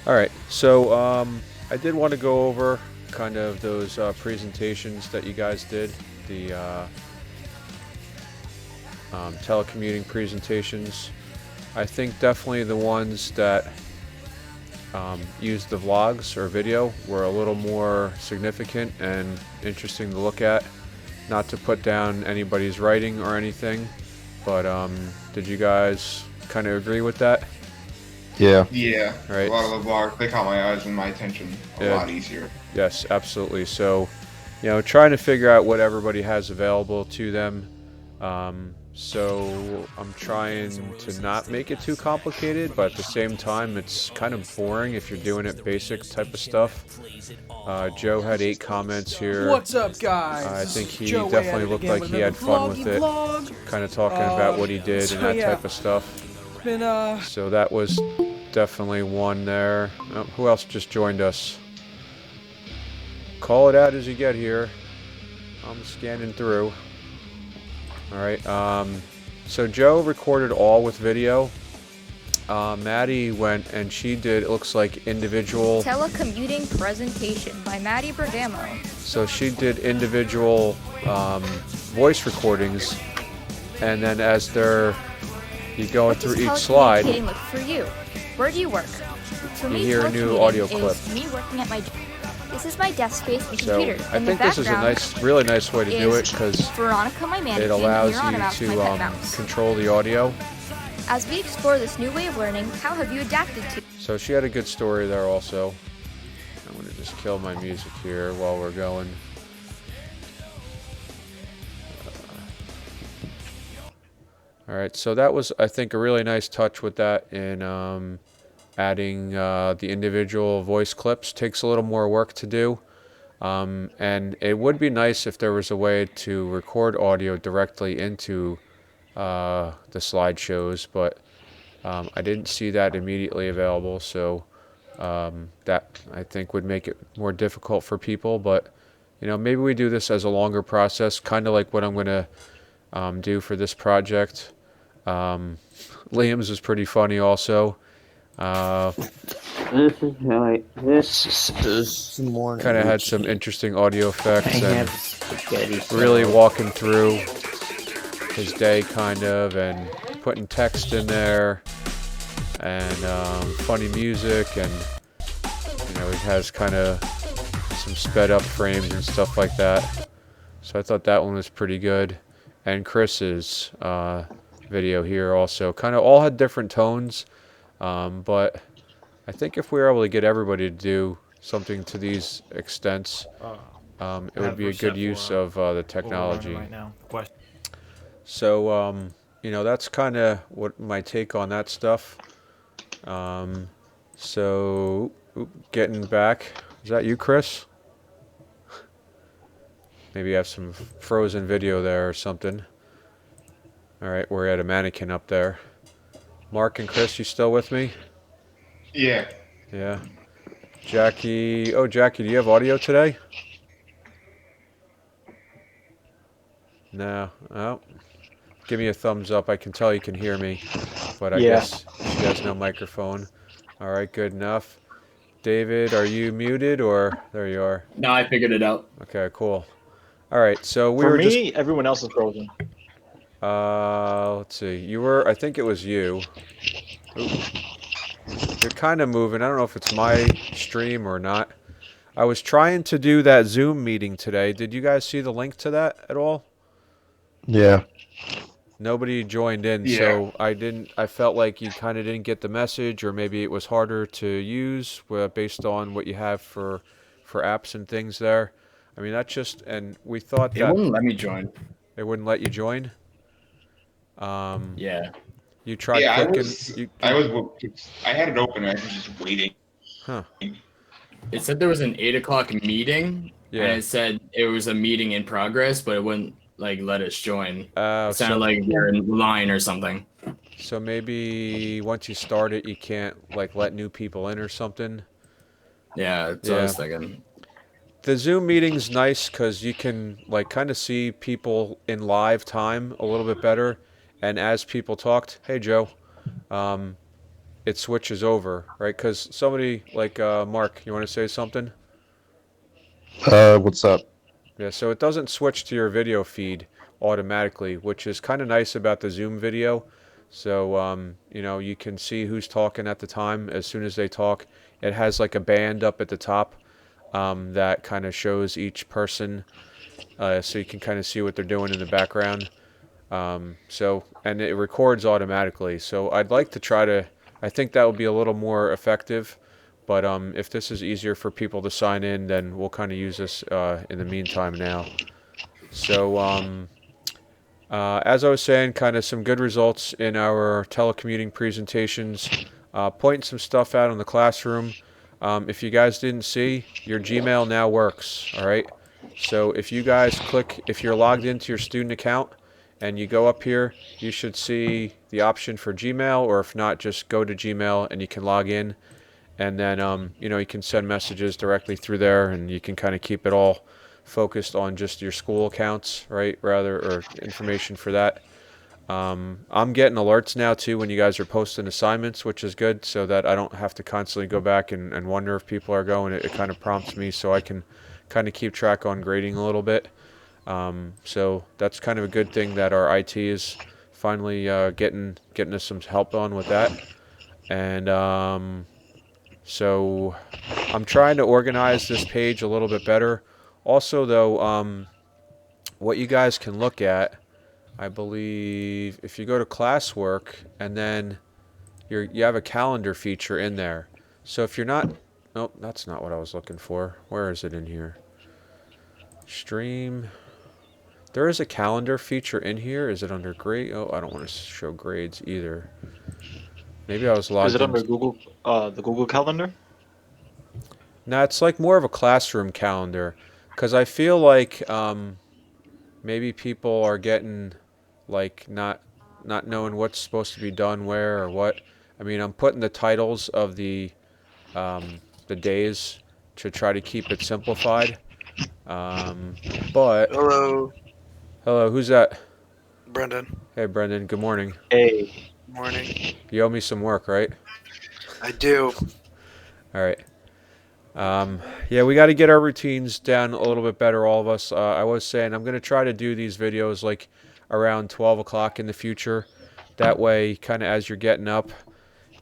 All right, so I did want to go over kind of those presentations that you guys did, the telecommuting presentations. I think definitely the ones that used the vlogs or video were a little more significant and interesting to look at. Not to put down anybody's writing or anything, but did you guys kind of agree with that? Yeah. Yeah, a Right. lot of the vlogs, they caught my eyes and my attention a Yeah. lot easier. Yes, absolutely. So, trying to figure out what everybody has available to them. So I'm trying to not make it too complicated, but at the same time, it's kind of boring if you're doing it basic type of stuff. Joe had 8 comments here. What's up, guys? I This think is he Joe way at definitely it looked again like with he had another fun with vloggy it, vlog. kind of talking about what he did and that yeah. type of stuff. It's been So that was definitely one there. Oh, who else just joined us? Call it out as you get here. I'm scanning through. All right. So Joe recorded all with video. Maddie went and she did, it looks like, individual. Telecommuting presentation by Maddie Bergamo. So she did individual voice recordings, and then as they're going through each slide, Telecommunicating look for you. Where do you work? For you me, hear a new telecommuting audio is clip. me working at my. This is my desk space and So computer. I In think the this is a background nice, really nice way to do it because Veronica, my mannequin, it allows and you Neuronomouse, my pet to mouse. control the audio. As we explore this new way of learning, how have you adapted to? So she had a good story there also. I'm going to just kill my music here while we're going. All right, so that was, I think, a really nice touch with that in adding the individual voice clips. Takes a little more work to do. And it would be nice if there was a way to record audio directly into the slideshows, but I didn't see that immediately available, so that I think would make it more difficult for people. But maybe we do this as a longer process, kind of like what I'm going to do for this project. Liam's was pretty funny also. This is some more. Kind of had some interesting audio effects I and have spaghetti. really walking through his day kind of, and putting text in there, and funny music, and he has kind of some sped up frames and stuff like that. So I thought that one was pretty good. And Chris's video here also kind of all had different tones, but I think if we were able to get everybody to do something to these extents, it would be a good use of the technology. Right now. So, that's kind of what my take on that stuff. So, getting back, is that you, Chris? Maybe you have some frozen video there or something. All right, we're at a mannequin up there. Mark and Chris, you still with me? Yeah. Yeah. Jackie, Jackie, do you have audio today? No. Oh. Give me a thumbs up. I can tell you can hear me, but I guess she has no microphone. All right, good enough. David, are you muted or there you are? No, I figured it out. Okay, cool. All right, so we For were me, everyone else is frozen. let's see. I think it was you. Ooh. You're kind of moving. I don't know if it's my stream or not. I was trying to do that Zoom meeting today. Did you guys see the link to that at all? Yeah. Nobody joined in, Yeah. so I felt like you kind of didn't get the message, or maybe it was harder to use based on what you have for apps and things there. I mean, that's just, and we thought It that wouldn't let me join. it wouldn't let you join. Yeah. You tried Yeah, clicking. I had it open. I was just waiting. Huh. It said there was an 8 o'clock meeting, Yeah. and it said it was a meeting in progress, but it wouldn't let us join. It sounded So, like we were in line or something. so maybe once you start it, you can't let new people in or something. Yeah, that's what I was thinking. The Zoom meeting's nice because you can kind of see people in live time a little bit better. And as people talked, hey Joe, it switches over, right? Because somebody like Mark, you want to say something? What's up? Yeah, so it doesn't switch to your video feed automatically, which is kind of nice about the Zoom video. So, you know, you can see who's talking at the time as soon as they talk. It has like a band up at the top that kind of shows each person, so you can kind of see what they're doing in the background. And it records automatically. So I'd like to try to, I think that would be a little more effective. But if this is easier for people to sign in, then we'll kind of use this in the meantime now. So as I was saying, kind of some good results in our telecommuting presentations, pointing some stuff out in the classroom. If you guys didn't see, your Gmail now works, all right? So if you guys click, if you're logged into your student account and you go up here, you should see the option for Gmail, or if not, just go to Gmail and you can log in. And then, you know, you can send messages directly through there, and you can kind of keep it all focused on just your school accounts, right? Rather, or information for that. I'm getting alerts now too when you guys are posting assignments, which is good, so that I don't have to constantly go back and wonder if people are going. It kind of prompts me so I can kind of keep track on grading a little bit. So that's kind of a good thing that our IT is finally getting us some help on with that. And so I'm trying to organize this page a little bit better. Also, though, what you guys can look at, I believe, if you go to classwork and then you have a calendar feature in there. So if you're not, oh, that's not what I was looking for. Where is it in here? Stream. There is a calendar feature in here. Is it under grade? Oh, I don't want to show grades either. Maybe I was logged Is it in. under Google, the Google Calendar? No, it's like more of a classroom calendar, because I feel like maybe people are getting like not knowing what's supposed to be done where or what. I mean, I'm putting the titles of the days to try to keep it simplified. But Hello, hello, who's that? Brendan. Hey, Brendan. Good morning. Hey. Morning. You owe me some work, right? I do. All right. Yeah, we got to get our routines down a little bit better, all of us. I was saying I'm going to try to do these videos like around 12 o'clock in the future. That way, kind of as you're getting up,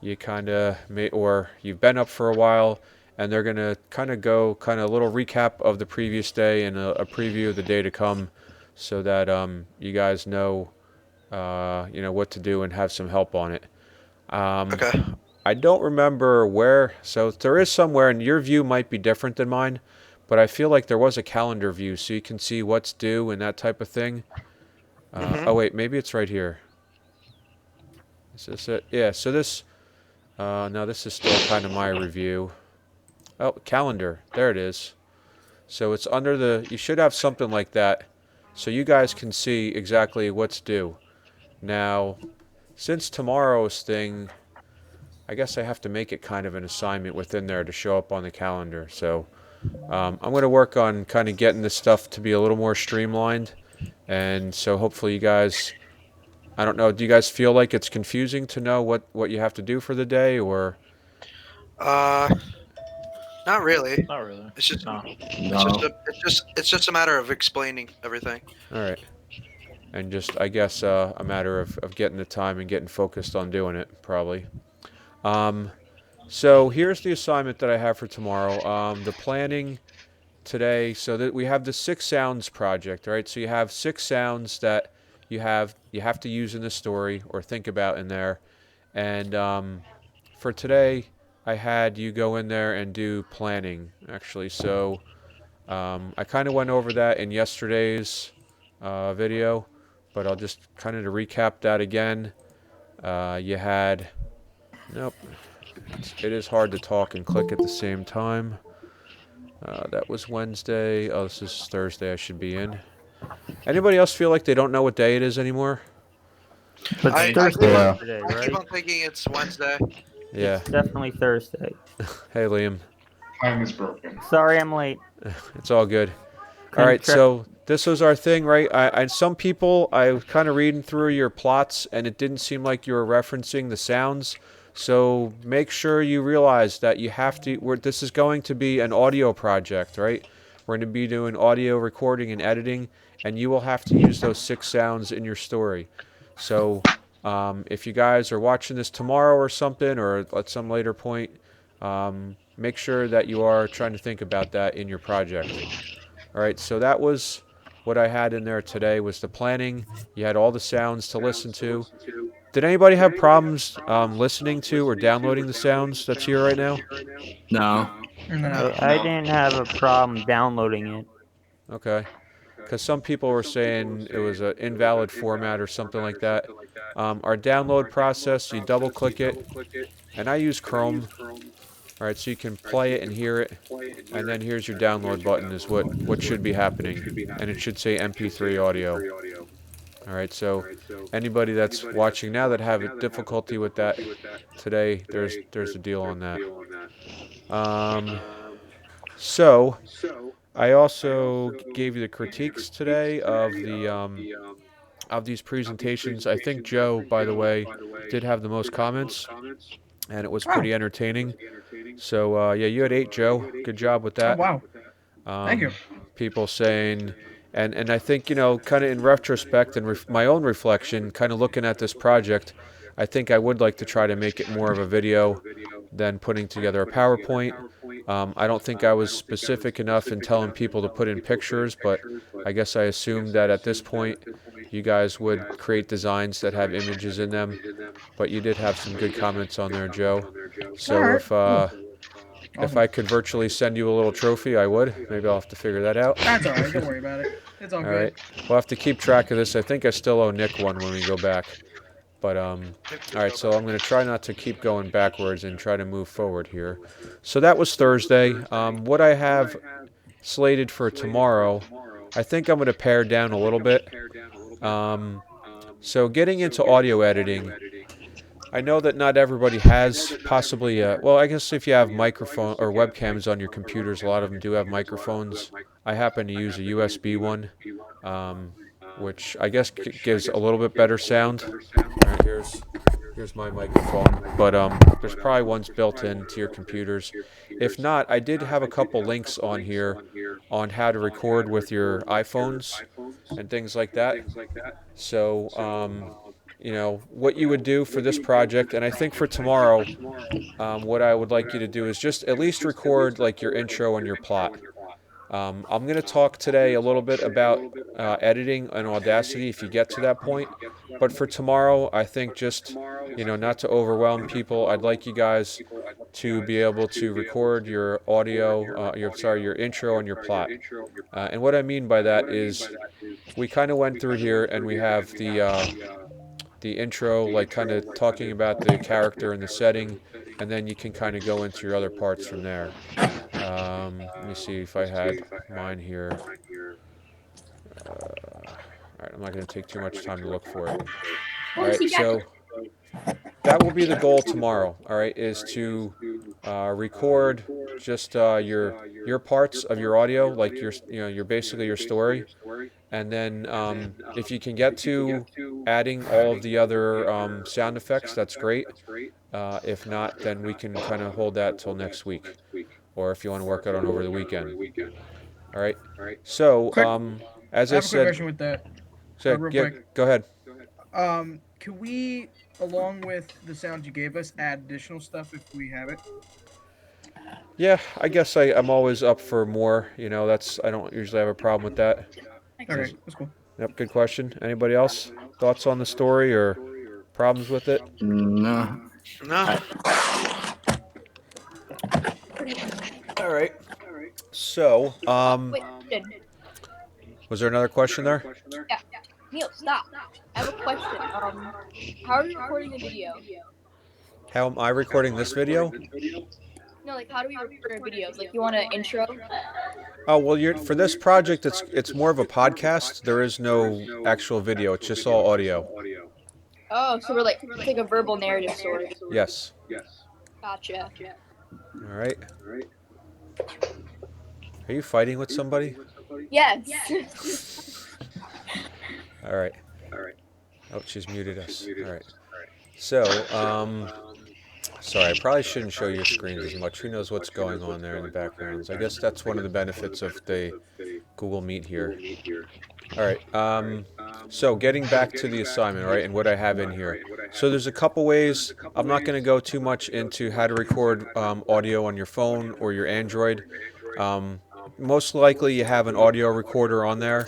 you kind of may, or you've been up for a while, and they're going to kind of go kind of a little recap of the previous day and a preview of the day to come, so that you guys know, you know, what to do and have some help on it. Okay. I don't remember where, so there is somewhere, and your view might be different than mine, but I feel like there was a calendar view, so you can see what's due and that type of thing. Oh wait, maybe it's right here. Is this it? Yeah, so this, no, this is still kind of my review. Oh, calendar, there it is. So it's under the, you should have something like that, so you guys can see exactly what's due. Now, since tomorrow's thing, I guess I have to make it kind of an assignment within there to show up on the calendar. So I'm going to work on kind of getting this stuff to be a little more streamlined. And so hopefully you guys, I don't know, do you guys feel like it's confusing to know what you have to do for the day, or? Uh, Not really. Not really. It's just No. it's just a matter of explaining everything. All right. And just, I guess, a matter of getting the time and getting focused on doing it, probably. So here's the assignment that I have for tomorrow. The planning today, so that we have the 6 sounds project, right? So you have 6 sounds that you have to use in the story or think about in there. And for today, I had you go in there and do planning, actually. So I kind of went over that in yesterday's video, but I'll just kind of to recap that again. You had, nope, it is hard to talk and click at the same time. That was Wednesday. Oh, this is Thursday I should be in. Anybody else feel like they don't know what day it is anymore? But I- it's I Thursday keep- today, I keep right? on thinking it's Wednesday. Yeah. It's definitely Thursday. Hey, Liam. Time is broken. Sorry I'm late. It's all good. All Couldn't right, tra- so this was our thing, right? Some people, I was kind of reading through your plots, and it didn't seem like you were referencing the sounds. So make sure you realize that you have to. This is going to be an audio project, right? We're going to be doing audio recording and editing, and you will have to use those 6 sounds in your story. So if you guys are watching this tomorrow or something, or at some later point, make sure that you are trying to think about that in your project. All right, so that was what I had in there today was the planning. You had all the sounds to listen to. Did anybody have problems listening to or downloading the sounds that's here right now? No. No. I didn't have a problem downloading it. Okay. Because some people were saying it was an invalid format or something like that. Our download process, you double click it, and I use Chrome. All right, so you can play it and hear it, and then here's your download button is what should be happening, and it should say MP3 audio. All right, so anybody that's watching now that have a difficulty with that today, there's a deal on that. So I also gave you the critiques today of these presentations. I think Joe, by the way, did have the most comments, and it was pretty entertaining. So yeah, you had 8, Joe. Good job with Oh that. wow. Thank you. People saying, and I think, kind of in retrospect and my own reflection, kind of looking at this project, I think I would like to try to make it more of a video than putting together a PowerPoint. I don't think I was specific enough in telling people to put in pictures, but I guess I assumed that at this point you guys would create designs that have images in them. But you did have some good comments on there, Joe. So Alright, if Awesome. I could virtually send you a little trophy, I would. Maybe I'll have to figure that out. That's alright. Don't worry about it. It's all All good. right. We'll have to keep track of this. I think I still owe Nick one when we go back. But all right, so I'm going to try not to keep going backwards and try to move forward here. So that was Thursday. What I have slated for tomorrow, I think I'm going to pare down a little bit. So getting into audio editing, I know that not everybody has possibly, well, I guess if you have microphone or webcams on your computers, a lot of them do have microphones. I happen to use a USB one, which I guess gives a little bit better sound. All right, here's my microphone, but there's probably ones built into your computers. If not, I did have a couple links on here on how to record with your iPhones and things like that. So, what you would do for this project, and I think for tomorrow, what I would like you to do is just at least record like your intro and your plot. I'm going to talk today a little bit about editing and Audacity if you get to that point. But for tomorrow, I think just, not to overwhelm people, I'd like you guys to be able to record your audio, your intro and your plot. And what I mean by that is we kind of went through here and we have the intro, like kind of talking about the character and the setting, and then you can kind of go into your other parts from there. Let me see if I had mine here. All right, I'm not going to take too much time to look for it. All right, so that will be the goal tomorrow. All right, is to record just your parts of your audio, like your basically your story, and then if you can get to adding all of the other sound effects, that's great. If not, then we can kind of hold that till next week, or if you want to work it on over the weekend. All right. So, Quick- as I I have a quick said, question with that. Real yeah, quick. go ahead. Can we, along with the sounds you gave us, add additional stuff if we have it? Yeah, I guess I'm always up for more. I don't usually have a problem with that. Okay, that's cool. Yep, good question. Anybody else? Thoughts on the story or problems with it? No. No. All right. So, Wait, good. was there another question there? Yeah. Neil, stop. I have a question. How are you recording the video? How am I recording this video? No, like how do we record our videos? Like you want an intro? Oh, well, for this project, it's more of a podcast. There is no actual video. It's just all audio. Oh, so it's like a verbal narrative story. Yes. Gotcha. All right. Are you fighting with somebody? Yes. All right. Oh, she's muted us. All right. So, Sorry, I probably shouldn't show your screens as much. Who knows what's going on there in the backgrounds? I guess that's one of the benefits of the Google Meet here. All right. So getting back to the assignment, right, and what I have in here. So there's a couple ways. I'm not going to go too much into how to record audio on your phone or your Android. Most likely you have an audio recorder on there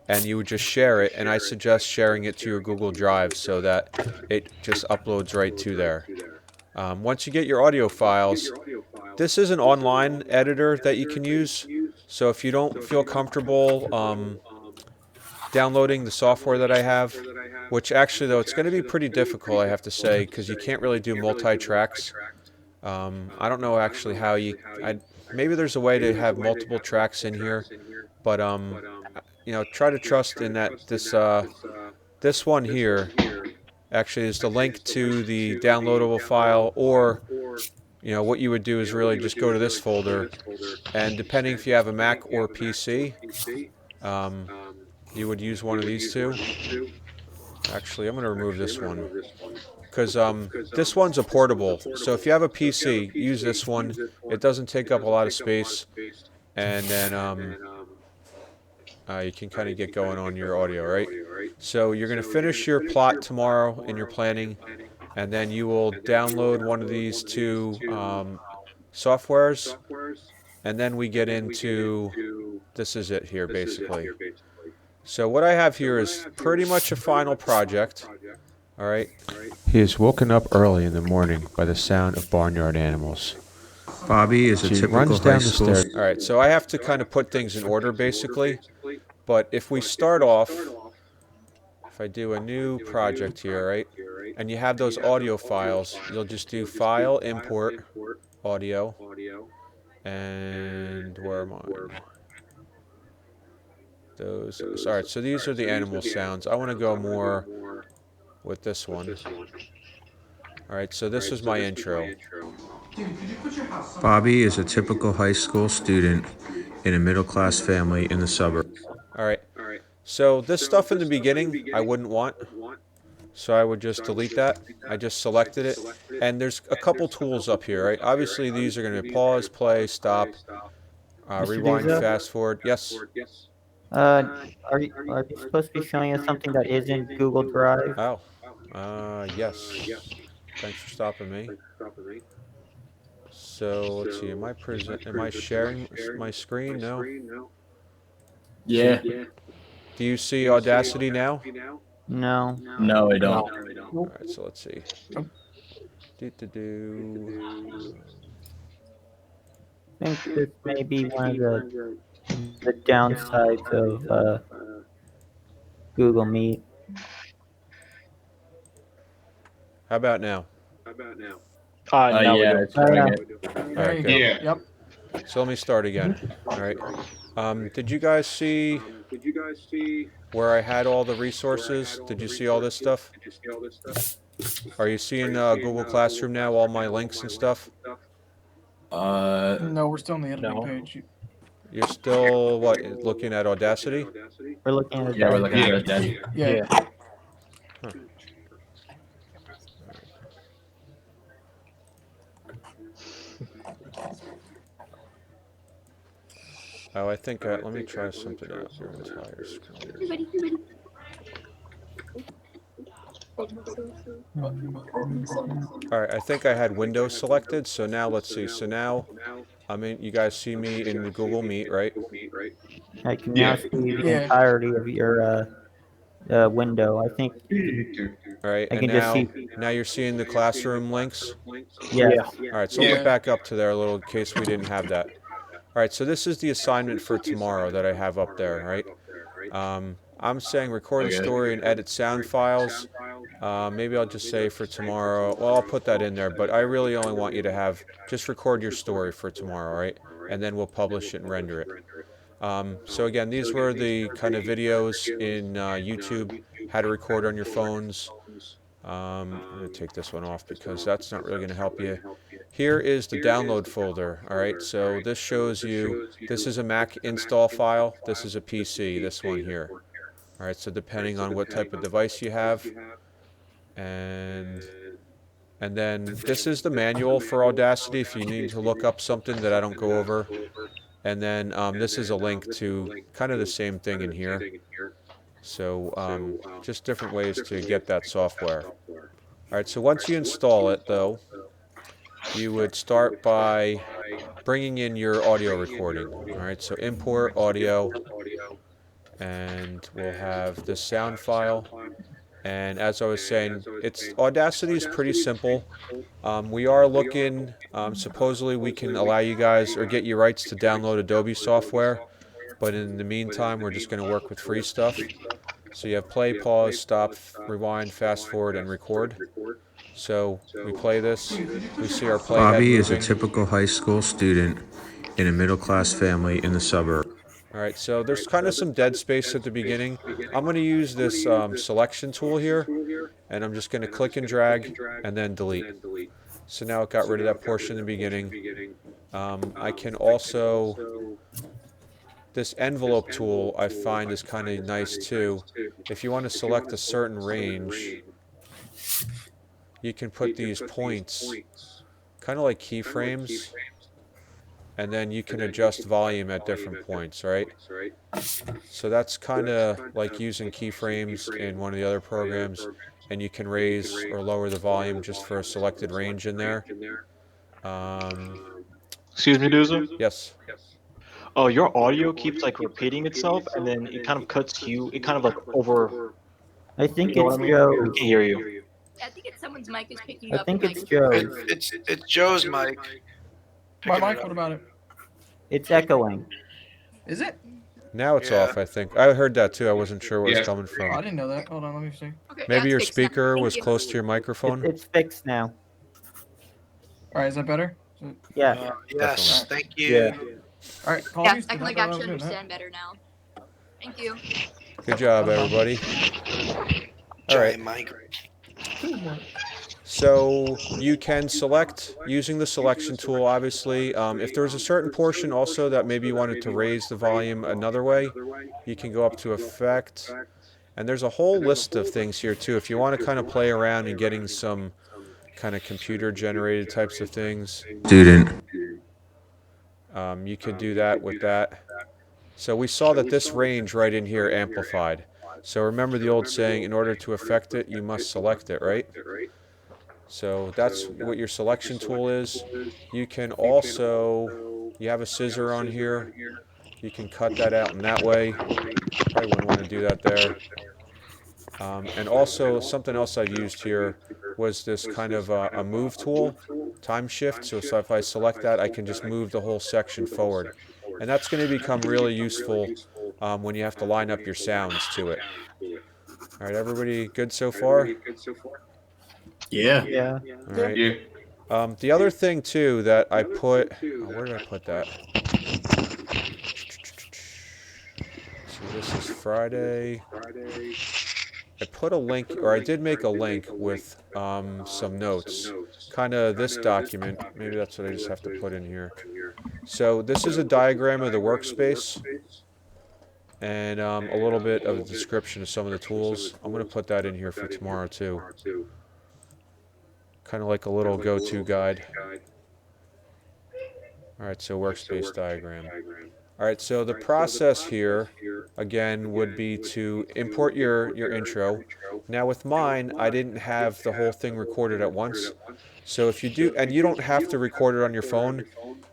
and you would just share it, and I suggest sharing it to your Google Drive so that it just uploads right to there. Once you get your audio files, this is an online editor that you can use. So if you don't feel comfortable downloading the software that I have, which actually though it's going to be pretty difficult, I have to say, because you can't really do multi-tracks. I don't know actually how maybe there's a way to have multiple tracks in here, but try to trust in that this one here actually is the link to the downloadable file, or what you would do is really just go to this folder, and depending if you have a Mac or PC, you would use one of these two. Actually, I'm going to remove this one because this one's a portable. So if you have a PC, use this one. It doesn't take up a lot of space, and then you can kind of get going on your audio, right? So you're going to finish your plot tomorrow in your planning, and then you will download one of these two softwares, and then we get into, this is it here basically. So what I have here is pretty much a final project. All right. He is woken up early in the morning by the sound of barnyard animals. Bobby is a typical Runs down high the school. stairs. All right, so I have to kind of put things in order basically. But if we start off, if I do a new project here, right, and you have those audio files, you'll just do File, Import, Audio, and where am I? Those. All right, so these are the animal sounds. I want to go more with this one. All right, so this is my intro. Bobby is a typical high school student in a middle-class family in the suburbs. All right, so this stuff in the beginning I wouldn't want, so I would just delete that. I just selected it, and there's a couple tools up here, right? Obviously, these are going to be pause, play, stop, rewind, Diza? fast forward. Yes. Are you supposed to be showing us something that isn't Google Drive? Oh, yes. Thanks for stopping me. So let's see. Am I sharing my screen? No. Yeah. Do you see Audacity now? No. No, I don't. All right. So let's see. Do. I think this may be one of the downsides of Google Meet. How about now? Now we Yeah, do. it's doing it. All There right. you Good. go. Yeah. Yep. So let me start again. All right. Did you guys see where I had all the resources? Did you see all this stuff? Are you seeing Google Classroom now? All my links and stuff. No, we're still on the editing No. page. You're still what? Looking at Audacity? We're looking at Yeah, we're that. looking at that. Yeah. Oh, I think. Let me try something out. Your entire screen. All right, I think I had Windows selected. So now let's see. So now, you guys see me in the Google Meet, right? I can now see the Yeah. entirety of your window. I think All right, I and can just see. now you're seeing the classroom links. Yeah. All right, so let me back up to there a little in case we didn't have that. All right, so this is the assignment for tomorrow that I have up there, right? I'm saying record a story and edit sound files. Maybe I'll just say for tomorrow. Well, I'll put that in there, but I really only want you to just record your story for tomorrow, right? And then we'll publish it and render it. So again, these were the kind of videos in YouTube, how to record on your phones. I'm going to take this one off because that's not really going to help you. Here is the download folder. All right, so this shows you, this is a Mac install file. This is a PC, this one here. All right, so depending on what type of device you have. And And then this is the manual for Audacity if you need to look up something that I don't go over. And then this is a link to kind of the same thing in here. So just different ways to get that software. All right, so once you install it, though, you would start by bringing in your audio recording. All right, so import audio, and we'll have this sound file. And as I was saying, Audacity is pretty simple. We are looking, supposedly we can allow you guys or get you rights to download Adobe software, but in the meantime, we're just going to work with free stuff. So you have play, pause, stop, rewind, fast forward, and record. So we play this, we see our playhead Bobby is a moving. typical high school student in a middle class family in the suburbs. All right, so there's kind of some dead space at the beginning. I'm going to use this selection tool here, and I'm just going to click and drag and then delete. So now it got rid of that portion in the beginning. I can also, this envelope tool I find is kind of nice too. If you want to select a certain range, you can put these points, kind of like keyframes, and then you can adjust volume at different points, right? So that's kind of like using keyframes in one of the other programs, and you can raise or lower the volume just for a selected range in there. Excuse me, Duza. Yes. Oh, your audio keeps like repeating itself, and then it kind of cuts you. It kind of like over. I think You know it's what I mean? Joe. I can't hear you. I think it's someone's mic is picking I up. think the it's mic. Joe. It's Joe's mic. My Picking it mic, up. what about it? It's echoing. Is it? Now it's Yeah. off, I think. I heard that too. I wasn't sure where it was Yeah. coming Oh, I from. didn't know that. Hold on, let me see. Okay, Maybe yeah, your it's fixed now. speaker Thank was you. close to your microphone. It's fixed now. All right, is that better? Yeah. Yes, thank you. Yeah. All right, Yeah, apologies. I Did can not like know I was actually doing that. understand better now. Thank you. Good job, everybody. All right. Giant mic. So you can select using the selection tool, obviously. If there was a certain portion also that maybe you wanted to raise the volume another way, you can go up to Effect. And there's a whole list of things here too. If you want to kind of play around and getting some kind of computer generated types of things, Student. you could do that with that. So we saw that this range right in here amplified. So remember the old saying, in order to affect it, you must select it, right? So that's what your selection tool is. You can also, you have a scissor on here. You can cut that out in that way. Probably wouldn't want to do that there. And also something else I've used here was this kind of a move tool, time shift. So if I select that, I can just move the whole section forward. And that's going to become really useful when you have to line up your sounds to it. All right, everybody good so far? Yeah. Yeah. All right. Yeah. The other thing too that I put, where did I put that? So this is Friday. I put a link, or I did make a link with some notes. Kind of this document. Maybe that's what I just have to put in here. So this is a diagram of the workspace and a little bit of a description of some of the tools. I'm going to put that in here for tomorrow too. Kind of like a little go-to guide. All right, so workspace diagram. All right, so the process here, again, would be to import your intro. Now with mine, I didn't have the whole thing recorded at once. So if you do, and you don't have to record it on your phone,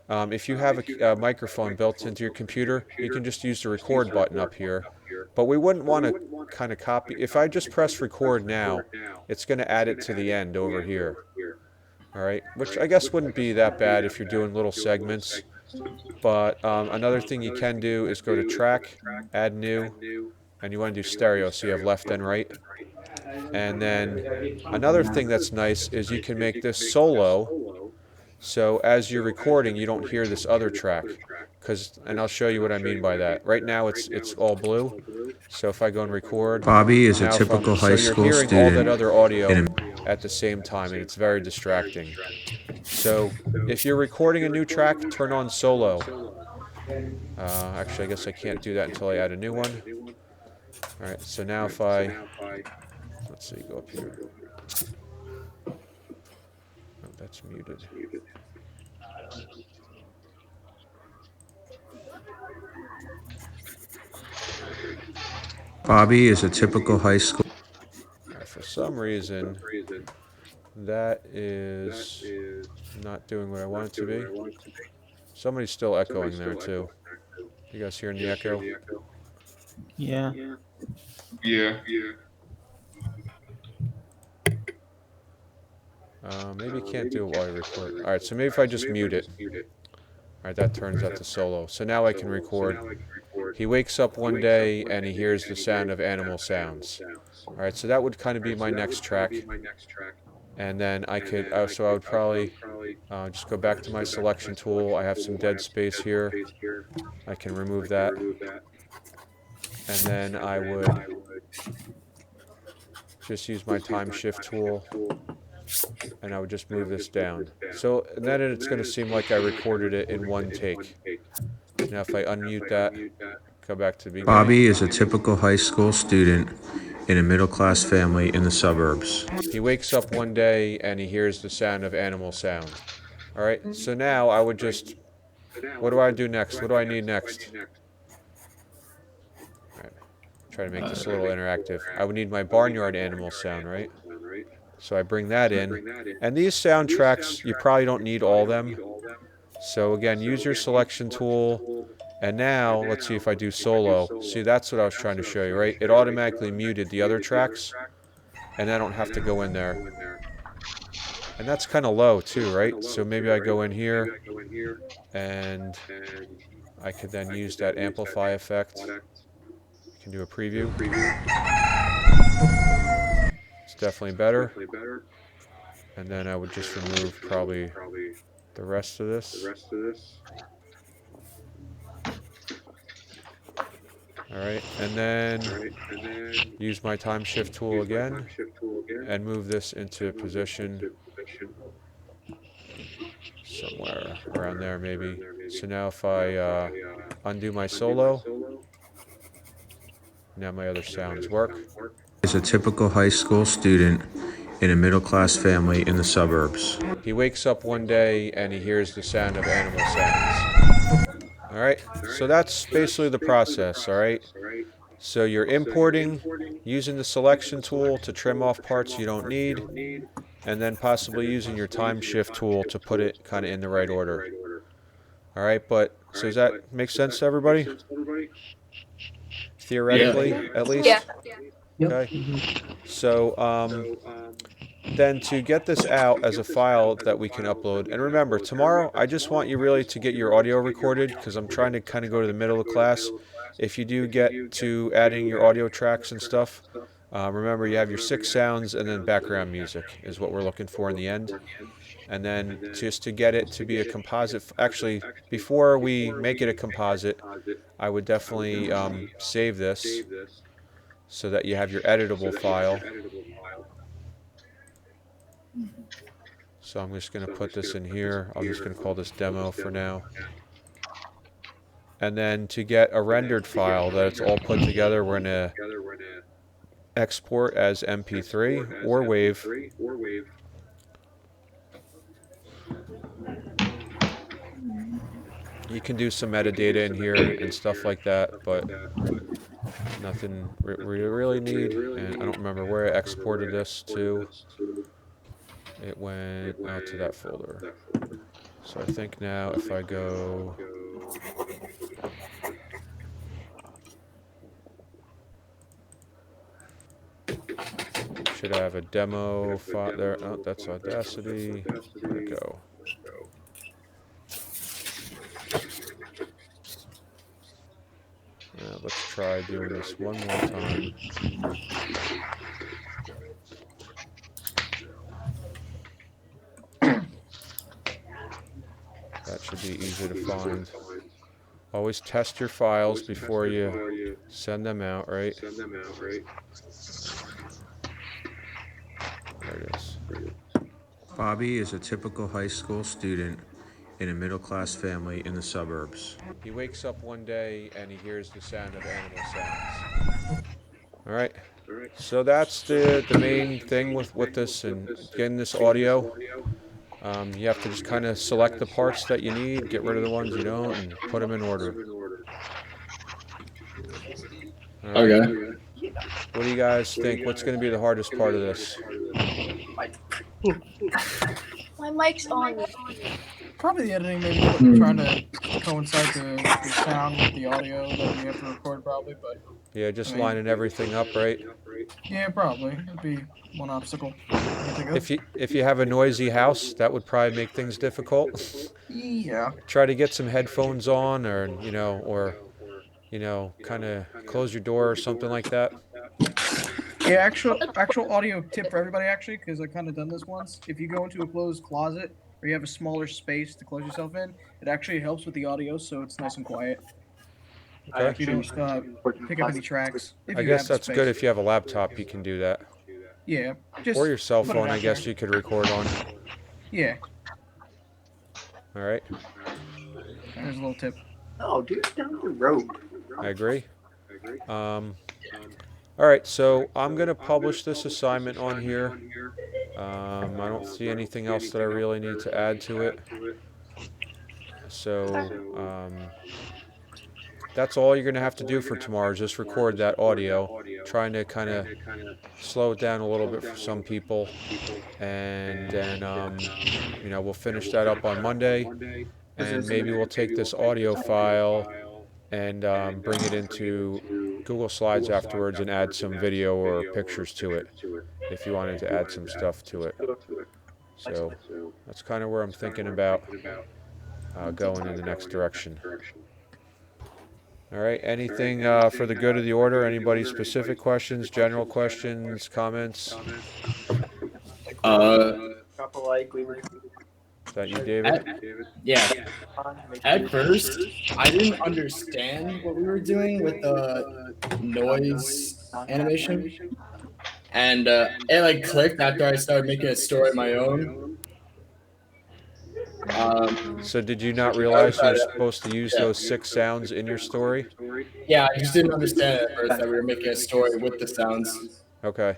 if you have a microphone built into your computer, you can just use the record button up here. But we wouldn't want to kind of copy. If I just press record now, it's going to add it to the end over here. All right, which I guess wouldn't be that bad if you're doing little segments. But another thing you can do is go to track, add new, and you want to do stereo, so you have left and right. And then another thing that's nice is you can make this solo, so as you're recording, you don't hear this other track. And I'll show you what I mean by that. Right now it's all blue. So if I go and record, Bobby is a now typical high so you're school hearing all that student other in audio at the same time, and it's very distracting. So if you're recording a new track, turn on solo. Actually, I guess I can't do that until I add a new one. All right, so now if I, let's see, go up here. that's muted. Bobby is a typical high school. All right, for some reason, that is not doing what I want it to be. Somebody's still echoing there too. You guys hearing the echo? Yeah. Yeah. Maybe you can't do it while you record. All right, so maybe if I just mute it. All right, that turns that to solo. So now I can record. He wakes up one day and he hears the sound of animal sounds. All right, so that would kind of be my next track. And then I could, so I would probably just go back to my selection tool. I have some dead space here. I can remove that. And then I would just use my time shift tool and I would just move this down. So then it's going to seem like I recorded it in one take. Now if I unmute that, go back to the beginning. Bobby is a typical high school student in a middle-class family in the suburbs. He wakes up one day and he hears the sound of animal sound. All right, so now I would just, what do I do next? What do I need next? All right, try to make this a little interactive. I would need my barnyard animal sound, right? So I bring that in. And these soundtracks, you probably don't need all of them. So again, use your selection tool. And now, let's see if I do solo. See, that's what I was trying to show you, right? It automatically muted the other tracks. And I don't have to go in there. And that's kind of low too, right? So maybe I go in here and I could then use that amplify effect. I can do a preview. It's definitely better. And then I would just remove probably the rest of this. All right, and then use my time shift tool again and move this into position somewhere around there maybe. So now if I undo my solo, now my other sounds work. Is a typical high school student in a middle-class family in the suburbs. He wakes up one day and he hears the sound of animal sounds. All right, so that's basically the process, all right? So you're importing, using the selection tool to trim off parts you don't need, and then possibly using your time shift tool to put it kind of in the right order. All right, but so does that make sense to everybody? Theoretically, at least? Yeah. Okay. So then to get this out as a file that we can upload, and remember, tomorrow I just want you really to get your audio recorded because I'm trying to kind of go to the middle of the class. If you do get to adding your audio tracks and stuff, remember you have your 6 sounds and then background music is what we're looking for in the end. And then just to get it to be a composite, actually before we make it a composite, I would definitely save this so that you have your editable file. So I'm just going to put this in here. I'm just going to call this demo for now. And then to get a rendered file that it's all put together, we're going to export as MP3 or WAV. You can do some metadata in here and stuff like that, but nothing we really need. And I don't remember where I exported this to. It went out to that folder. So I think now if I go should have a demo file there. Oh, that's Audacity. There we go. Let's try doing this one more time. That should be easy to find. Always test your files before you send them out, right? There it is. Bobby is a typical high school student in a middle-class family in the suburbs. He wakes up one day and he hears the sound of animal sounds. All right. So that's the main thing with this and getting this audio. You have to just kind of select the parts that you need, get rid of the ones you don't, and put them in order. All right. Okay. What do you guys think? What's going to be the hardest part of this? My mic's on. Probably the editing, maybe trying to coincide the sound with the audio that we have to record, probably. But Yeah, just I mean, lining everything up, right? yeah, probably it'd be one obstacle. I think of. If you have a noisy house, that would probably make things difficult. Yeah. Try to get some headphones on, or kind of close your door or something like that. Yeah, actual audio tip for everybody actually, because I kind of done this once. If you go into a closed closet or you have a smaller space to close yourself in, it actually helps with the audio, so it's nice and quiet. Okay. You don't pick up any tracks. If I you guess have the that's good space. if you have a laptop. You can do that, Yeah, just or your cell put it phone. I out guess there. you could record on. Yeah, All right. there's a little tip. Oh, dude, down the road. I agree. All right, so I'm going to publish this assignment on here. I don't see anything else that I really need to add to it. So that's all you're going to have to do for tomorrow is just record that audio, trying to kind of slow it down a little bit for some people. And then, we'll finish that up on Monday. And maybe we'll take this audio file and bring it into Google Slides afterwards and add some video or pictures to it if you wanted to add some stuff to it. So that's kind of where I'm thinking about going in the next direction. All right, anything for the good of the order? Anybody specific questions, general questions, comments? Drop a like, leave a Is that you, David? Yeah. comment, make At sure- first, I didn't understand what we were doing with the noise animation, and it like clicked after I started making a story of my own. So did you not realize you're supposed to use those 6 sounds in your story? Yeah, I just didn't understand at first that we were making a story with the sounds. Okay.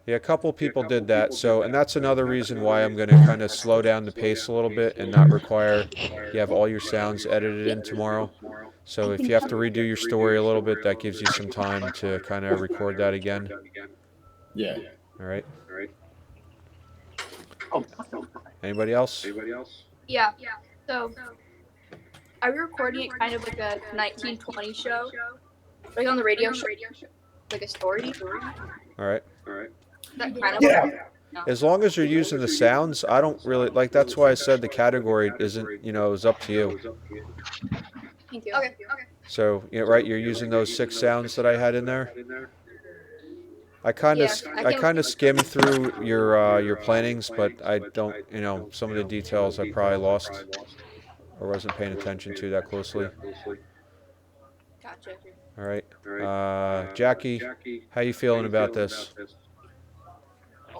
Yeah, a couple people did that. So, and that's another reason why I'm going to kind of slow down the pace a little bit and not require you have all your sounds edited in tomorrow. So if you have to redo your story a little bit, that gives you some time to kind of record that again. Yeah. All right. Oh, Anybody else? Yeah. So, are we recording it kind of like a 1920 show? Like on the radio show? Like a story? All right. That kind of As long as you're using the sounds, I don't really like. That's why I said the category isn't. It's up to you. Thank you. Okay. So, right, you're using those 6 sounds that I had in there. I kind of skimmed through your plannings, but I don't. Some of the details I probably lost or wasn't paying attention to that closely. Gotcha. All right, Jackie, how you feeling about this?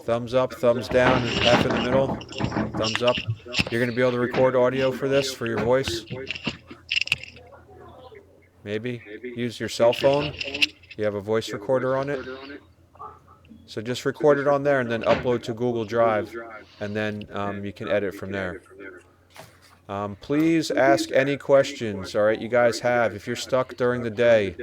Thumbs up, thumbs down, half in the middle. Thumbs up. You're going to be able to record audio for this, for your voice? Maybe. Use your cell phone. You have a voice recorder on it. So just record it on there and then upload to Google Drive, and then you can edit from there. Please ask any questions, all right, you guys have. If you're stuck during the day,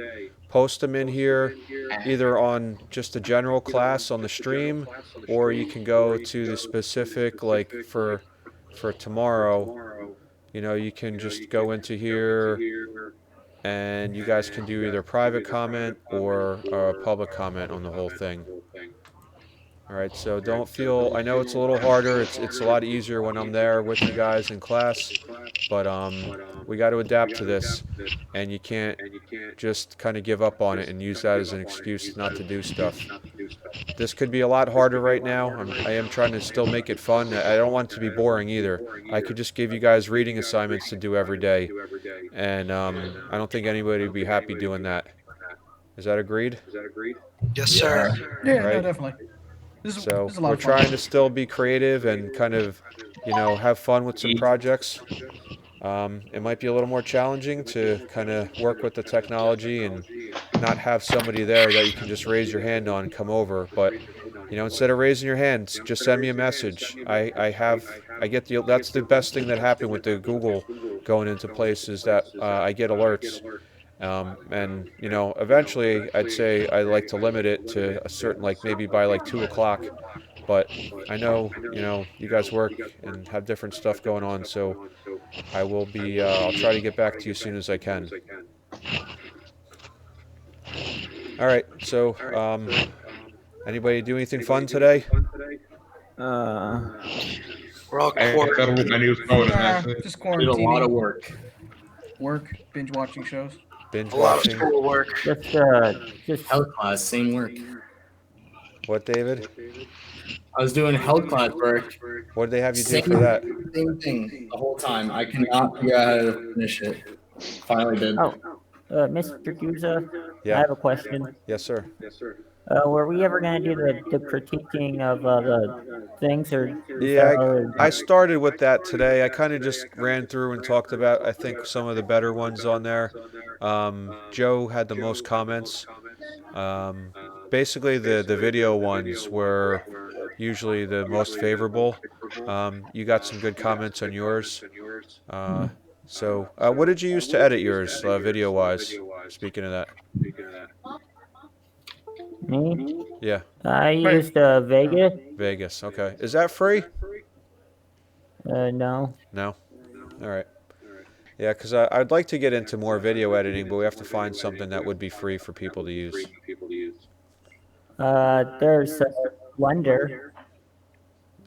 post them in here, either on just the general class on the stream, or you can go to the specific, like for tomorrow, you can just go into here, and you guys can do either private comment or public comment on the whole thing. All right, so don't feel, I know it's a little harder, it's a lot easier when I'm there with you guys in class, but we got to adapt to this, and you can't just kind of give up on it and use that as an excuse not to do stuff. This could be a lot harder right now. I am trying to still make it fun. I don't want it to be boring either. I could just give you guys reading assignments to do every day, and I don't think anybody would be happy doing that. Is that agreed? Yes, sir. Yeah, Right. no, definitely. So this is a lot we're of fun. trying to still be creative and kind of, have fun with some projects. It might be a little more challenging to kind of work with the technology and not have somebody there that you can just raise your hand on and come over. But instead of raising your hands, just send me a message. I get that's the best thing that happened with the Google going into places that I get alerts. And eventually, I'd say I like to limit it to a certain, like maybe by like 2 o'clock. But I know, you guys work and have different stuff going on, so I will be. I'll try to get back to you as soon as I can. All right. So, anybody do anything fun today? Uh, We're all Hey, settle with quarantined. my news phone and Nah, that's it. just Did a lot of quarantining, work. work, binge watching shows. Binge A lot of watching. schoolwork. just Health class, same work. What, David? I was doing health class work. What did they have you do Same, for that? same thing the whole time. I cannot figure out how to finish it. Finally did. oh, Mr. Guza, I Yeah. have a question. Yes, sir. Were we ever gonna do the critiquing of the things, or is that Yeah, already I done? started with that today. I kind of just ran through and talked about, I think, some of the better ones on there. Joe had the most comments. Um, Basically, the video ones were usually the most favorable. You got some good comments on yours. Uh, what did you use to edit yours, video-wise? Speaking of that, Me? yeah, I Right. used Vegas. Vegas. Okay, is that free? No. No. All right. Yeah, because I'd like to get into more video editing, but we have to find something that would be free for people to use. There's Blender.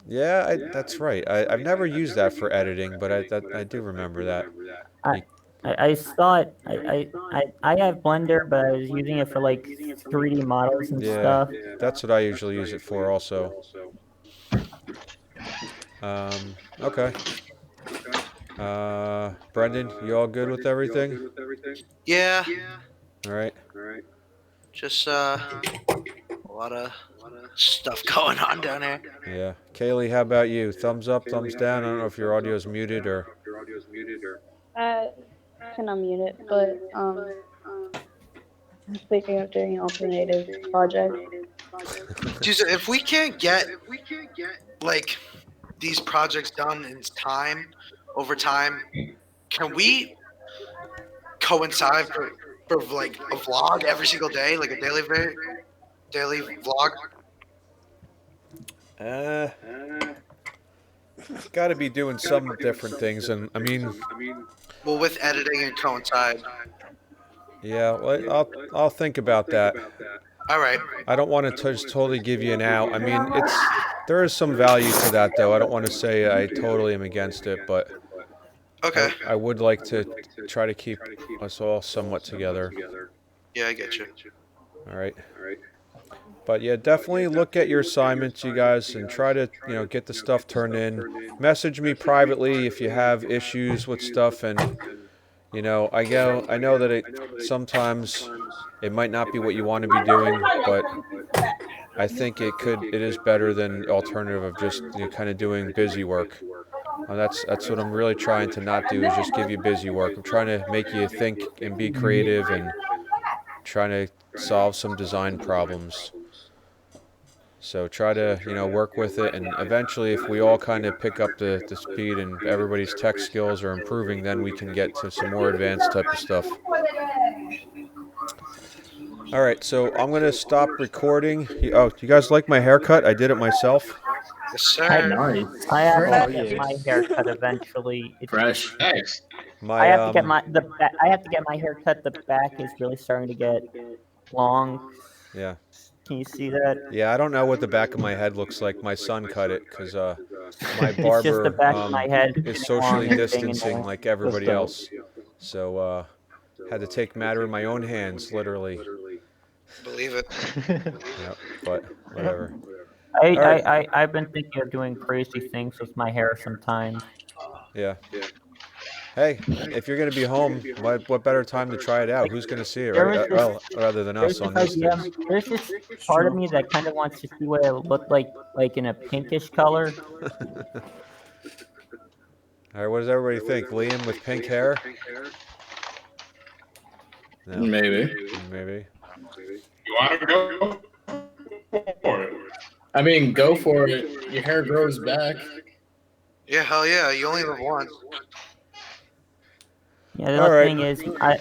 Yeah, that's right. I've never used that for editing, but I do remember that. I I saw it. I have Blender, but I was using it for like 3D models and Yeah, stuff. that's what I usually use it for also. Okay. Brendan, you all good with everything? Yeah, All right. just a lot of stuff going on down here. Yeah. Kaylee, how about you? Thumbs up, thumbs down? I don't know if your audio is muted or... I can unmute it, but I'm thinking of doing an alternative project. Dude, if we can't get like these projects done in time, over time, can we coincide for like a vlog every single day, like a daily vlog? Got to be doing some different things, and I mean, Well, with editing and coincide. yeah, well, I'll think about that. All right. I don't want to just totally give you an out. I mean, there is some value to that, though. I don't want to say I totally am against it, but Okay. I would like to try to keep us all somewhat together. Yeah, I get you. All right. But yeah, definitely look at your assignments, you guys, and try to, get the stuff turned in. Message me privately if you have issues with stuff, and I know that sometimes it might not be what you want to be doing, but I think it is better than the alternative of just kind of doing busy work. That's what I'm really trying to not do, is just give you busy work. I'm trying to make you think and be creative and trying to solve some design problems. So try to, work with it, and eventually if we all kind of pick up the speed and everybody's tech skills are improving, then we can get to some more advanced type of stuff. All right, so I'm going to stop recording. Oh, you guys like my haircut? I did it myself. Yes, sir. I have Fresh. to get my haircut eventually. Fresh. Nice. I have to get I have to get my haircut. The back is really starting to get long. Yeah. Can you see that? Yeah, I don't know what the back of my head looks like. My son cut it because my It's just the barber back of my head is getting long socially and distancing thing, like everybody so- else. So had to take matter in my own hands, literally. Believe it. Yep, but whatever. I've been thinking of doing crazy things with my hair sometimes. Yeah. Hey, if you're gonna be home, what better time to try it out? Who's gonna see it, There right? was this- Well, rather than There's us on this these idea. things. There's this part of me that kind of wants to see what it looked like in a pinkish color. All right, what does everybody think? Liam with pink hair? No, Maybe. maybe. You want to go for it? I mean, go for it. Your hair grows back. Yeah, hell yeah. You only live once. Yeah, the All only right. thing is, I